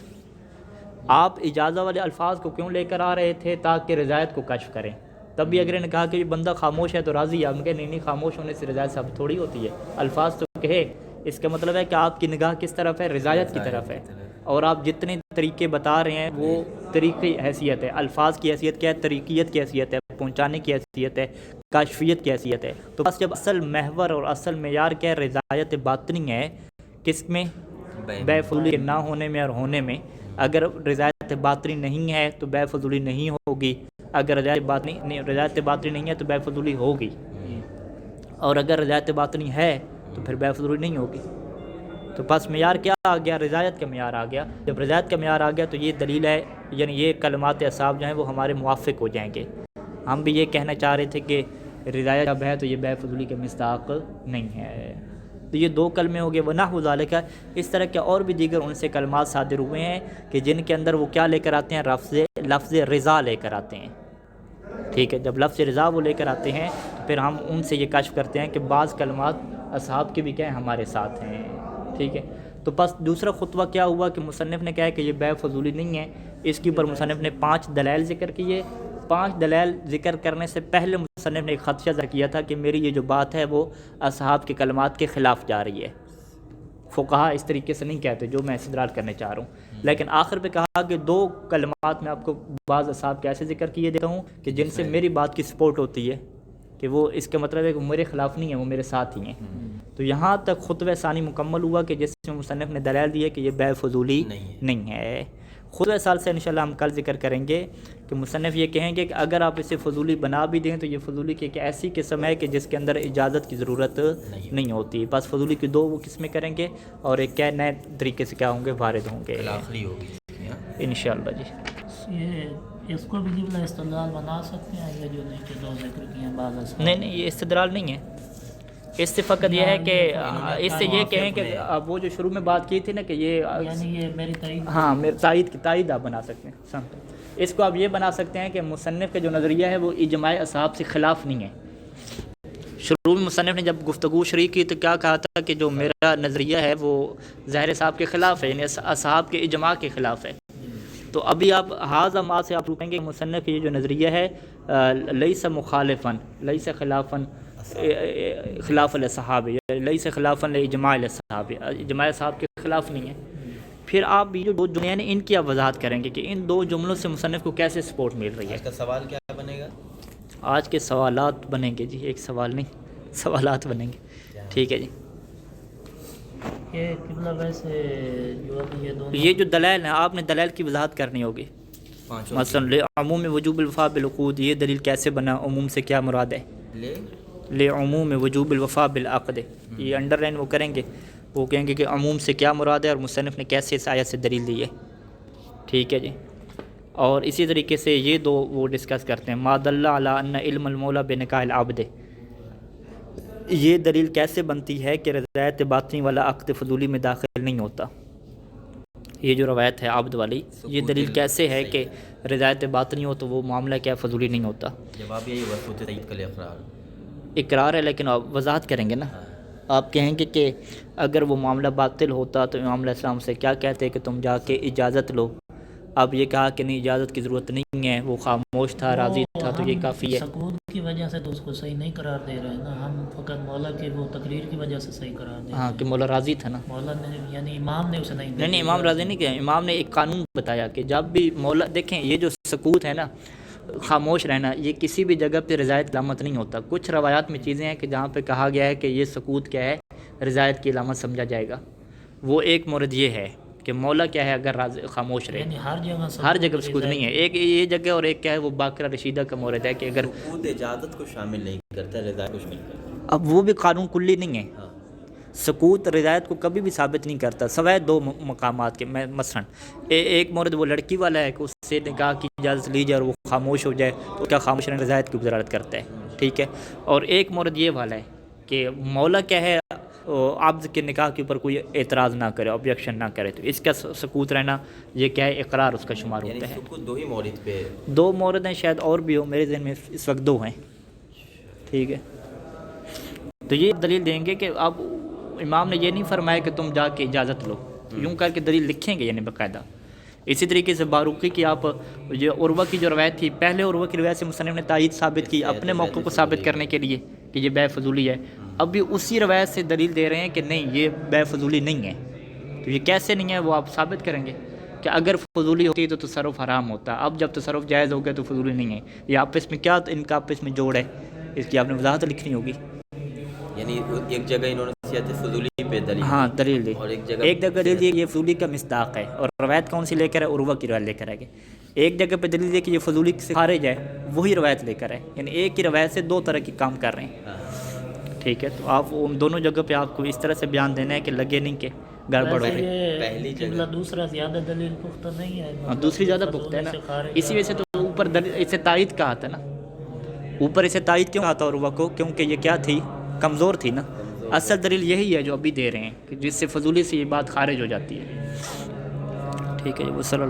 آپ اجازہ والے الفاظ کو کیوں لے کر آ رہے تھے؟ تاکہ رضایت کو کشف کریں۔ تب بھی اگر انہوں نے کہا کہ یہ بندہ خاموش ہے تو راضی ہے، ہم کہیں نہیں خاموش ہونے سے رضایت ثابت تھوڑی ہوتی ہے، الفاظ تو کہے، اس کا مطلب ہے کہ آپ کی نگاہ کس طرف ہے؟ رضایت کی طرف ہے، اور آپ جتنے طریقے بتا رہے ہیں وہ طریقی حیثیت ہے، الفاظ کی حیثیت کیا ہے؟ طریقیت کی حیثیت ہے، پہنچانے کی حیثیت ہے، کاشفیت کی حیثیت ہے۔ تو بس جب اصل محور اور اصل معیار کیا ہے؟ رضایت باطنی ہے، کس میں؟ بے فضولی کے نہ ہونے میں اور ہونے میں۔ اگر رضایت باطنی نہیں ہے تو بے فضولی نہیں ہوگی، اگر رضایت باطنی نہیں ہے تو بے فضولی ہوگی، اور اگر رضایت باطنی ہے تو پھر بے فضولی نہیں ہوگی۔ تو بس معیار کیا آ گیا؟ رضایت کا معیار آ گیا۔ جب رضایت کا معیار آ گیا تو یہ دلیل ہے، یعنی یہ کلمات اصحاب جو ہیں وہ ہمارے موافق ہو جائیں گے۔ ہم بھی یہ کہنا چاہ رہے تھے کہ رضایت جب ہے تو یہ بے فضولی کے مصداق نہیں ہے۔ تو یہ دو کلمے ہو گئے، وَنَحْوُ ذَلِكَ، اس طرح کے اور بھی دیگر ان سے کلمات صادر ہوئے ہیں کہ جن کے اندر وہ کیا لے کر آتے ہیں؟ لفظ رضا لے کر آتے ہیں، ٹھیک ہے۔ جب لفظ رضا وہ لے کر آتے ہیں تو پھر ہم ان سے یہ کشف کرتے ہیں کہ بعض کلمات اصحاب کے بھی کیا ہیں؟ ہمارے ساتھ ہیں، ٹھیک ہے۔ تو بس دوسرا خطوہ کیا ہوا کہ مصنف نے کہا کہ یہ بے فضولی نہیں ہے، اس کے اوپر مصنف نے 5 دلائل ذکر کیے۔ 5 دلائل ذکر کرنے سے پہلے مصنف نے ایک خدشہ ذکر کیا تھا کہ میری یہ جو بات ہے وہ اصحاب کے کلمات کے خلاف جا رہی ہے۔ فقہا اس طریقے سے نہیں کہتے جو میں استدلال کرنے چاہ رہا ہوں، لیکن آخر پہ کہا کہ 2 کلمات میں آپ کو بعض اصحاب کے ایسے ذکر کیے دیتا ہوں کہ جن سے میری بات کی سپورٹ ہوتی ہے، کہ وہ اس کا مطلب ہے کہ میرے خلاف نہیں ہے، وہ میرے ساتھ ہی ہیں. تو یہاں تک خطبہ ثانی مکمل ہوا کہ جس میں مصنف نے دلائل دی ہے کہ یہ بیع فضولی نہیں ہے. خطبہ ثالث سے انشاءاللہ ہم کل ذکر کریں گے کہ مصنف یہ کہیں گے کہ اگر آپ اسے فضولی بنا بھی دیں تو یہ فضولی کی ایک ایسی قسم ہے کہ جس کے اندر اجازت کی ضرورت نہیں ہوتی. بس فضولی کی دو وہ قسمیں کریں گے اور ایک کیا نئے طریقے سے کیا ہوں گے، وارد ہوں گے آخری ہوگی انشاءاللہ. جی یہ اس کو بھی قبلہ استدلال بنا سکتے ہیں، یہ جو نیچے دو ذکر کیے ہیں بعض اصحاب؟ نہیں یہ استدلال نہیں ہے. اس سے فقط یہ ہے کہ اس سے یہ کہیں کہ اب وہ جو شروع میں بات کی تھی نا کہ یہ یعنی یہ میری تائید، ہاں میرے تائید آپ بنا سکتے ہیں. سمجھ اس کو آپ یہ بنا سکتے ہیں کہ مصنف کا جو نظریہ ہے وہ اجماع اصحاب سے خلاف نہیں ہے. شروع میں مصنف نے جب گفتگو شروع کی تو کیا کہا تھا کہ جو میرا نظریہ ہے وہ ظاہر صاحب کے خلاف ہے، یعنی اصحاب کے اجماع کے خلاف ہے. تو ابھی آپ حاضہ ما سے آپ روکیں گے مصنف کی یہ جو نظریہ ہے لیس مخالفاً لیس خلافاً خلاف الاصحاب، لیس خلافاً لاجماع الاصحاب، اجماع اصحاب کے خلاف نہیں ہے. پھر آپ یہ جو دو جملے ہیں ان کی آپ وضاحت کریں گے کہ ان دو جملوں سے مصنف کو کیسے سپورٹ مل رہی ہے. اس کا سوال کیا بنے گا؟ آج کے سوالات بنیں گے جی، ایک سوال نہیں، سوالات بنیں گے. ٹھیک ہے جی. یہ قبلہ ویسے جو ابھی یہ دونوں یہ جو دلائل ہیں آپ نے دلائل کی وضاحت کرنی ہوگی. مثلا عموم وجوب الوفاء بالعقود، یہ دلیل کیسے بنا، عموم سے کیا مراد ہے؟ لعموم وجوب الوفاء بالعقد، یہ انڈر لائن وہ کریں گے، وہ کہیں گے کہ عموم سے کیا مراد ہے اور مصنف نے کیسے اس آیت سے دلیل دی ہے. ٹھیک ہے جی. اور اسی طریقے سے یہ دو وہ ڈسکس کرتے ہیں ما دل علی ان علم المولا بنکاح العبد، یہ دلیل کیسے بنتی ہے کہ رضایت باطنی والا عقد فضولی میں داخل نہیں ہوتا. یہ جو روایت ہے عبد والی، یہ دلیل کیسے ہے کہ رضایت باطنی ہو تو وہ معاملہ کیا فضولی نہیں ہوتا. جواب یہی ہوا ثبوت تائید کا اقرار اقرار ہے لیکن آپ وضاحت کریں گے نا. آپ کہیں گے کہ اگر وہ معاملہ باطل ہوتا تو امام علیہ السلام سے کیا کہتے کہ تم جا کے اجازت لو. اب یہ کہا کہ نہیں اجازت کی ضرورت نہیں ہے، وہ خاموش تھا، راضی تھا، تو یہ کافی ہے. سکوت کی وجہ سے تو اس کو صحیح نہیں قرار دے رہے ہیں نا ہم، فقط مولا کی وہ تقریر کی وجہ سے صحیح قرار دے رہے ہیں. ہاں کہ مولا راضی تھا نا. مولا نے یعنی امام نے اسے نہیں امام راضی نہیں کیا، امام نے ایک قانون بتایا کہ جب بھی مولا دیکھیں یہ جو سکوت ہے نا، خاموش رہنا، یہ کسی بھی جگہ پہ رضایت علامت نہیں ہوتا. کچھ روایات میں چیزیں ہیں کہ جہاں پہ کہا گیا ہے کہ یہ سکوت کیا ہے، رضایت کی علامت سمجھا جائے گا. وہ ایک مورد یہ ہے کہ مولا کیا ہے اگر خاموش رہے، یعنی ہر جگہ سکوت نہیں ہے. ایک یہ جگہ اور ایک کیا ہے وہ باقرہ رشیدہ کا مورد ہے کہ اگر سکوت اجازت کو شامل نہیں کرتا، رضایت کو شامل کرتا. اب وہ بھی قانون کلی نہیں ہے. سکوت رضایت کو کبھی بھی ثابت نہیں کرتا سوائے دو مقامات کے. میں مثلا ایک مورد وہ لڑکی والا ہے کہ اس سے نکاح کی اجازت لی جائے اور وہ خاموش ہو جائے تو کیا خاموش رہنا رضایت کی وزارت کرتا ہے. ٹھیک ہے. اور ایک مورد یہ والا ہے کہ مولا کیا ہے عبد کے نکاح کے اوپر کوئی اعتراض نہ کرے، آبجیکشن نہ کرے، تو اس کا سکوت رہنا یہ کیا ہے اقرار اس کا شمار ہوتا ہے. سکوت دو ہی مورد پہ، دو مورد ہیں، شاید اور بھی ہو، میرے ذہن میں اس وقت دو ہیں. ٹھیک ہے. تو یہ دلیل دیں گے کہ اب امام نے یہ نہیں فرمایا کہ تم جا کے اجازت لو، یوں کر کے دلیل لکھیں گے یعنی باقاعدہ. اسی طریقے سے باروقی کی آپ یہ عروہ کی جو روایت تھی، پہلے عروہ کی روایت سے مصنف نے تائید ثابت کی اپنے موقع کو ثابت کرنے کے لیے کہ یہ بیع فضولی ہے. اب بھی اسی روایت سے دلیل دے رہے ہیں کہ نہیں یہ بیع فضولی نہیں ہے. تو یہ کیسے نہیں ہے وہ آپ ثابت کریں گے کہ اگر فضولی ہوتی تو تصرف حرام ہوتا، اب جب تصرف جائز ہو گیا تو فضولی نہیں ہے. یہ آپس میں کیا ان کا آپس میں جوڑ ہے، اس کی آپ نے وضاحت لکھنی ہوگی. یعنی ایک جگہ انہوں نے صحت فضولی پہ دلیل، ہاں دلیل دی، اور ایک جگہ دلیل دی یہ فضولی کا مصداق ہے. اور روایت کون سی لے کر ہے؟ عروہ کی روایت لے کر ہے. ایک جگہ پہ دلیل دی کہ یہ فضولی سے خارج ہے، وہی روایت لے کر ہے. یعنی ایک ہی روایت سے دو طرح کی کام کر رہے ہیں. ٹھیک ہے. تو آپ ان دونوں جگہ پہ آپ کو اس طرح سے بیان دینا ہے کہ لگے نہیں کہ گڑبڑ ہو رہی. پہلی جگہ دوسرا زیادہ دلیل پختہ نہیں ہے، دوسری زیادہ پختہ ہے نا، اسی وجہ سے تو اوپر اسے تائید کہا تھا نا. اوپر اسے تائید کیوں کہا تھا عروہ کو؟ کیونکہ یہ کیا تھی، کمزور تھی نا. اصل دلیل یہی ہے جو ابھی دے رہے ہیں کہ جس سے فضولی سے یہ بات خارج ہو جاتی ہے. ٹھیک ہے جی. وہ صلی اللہ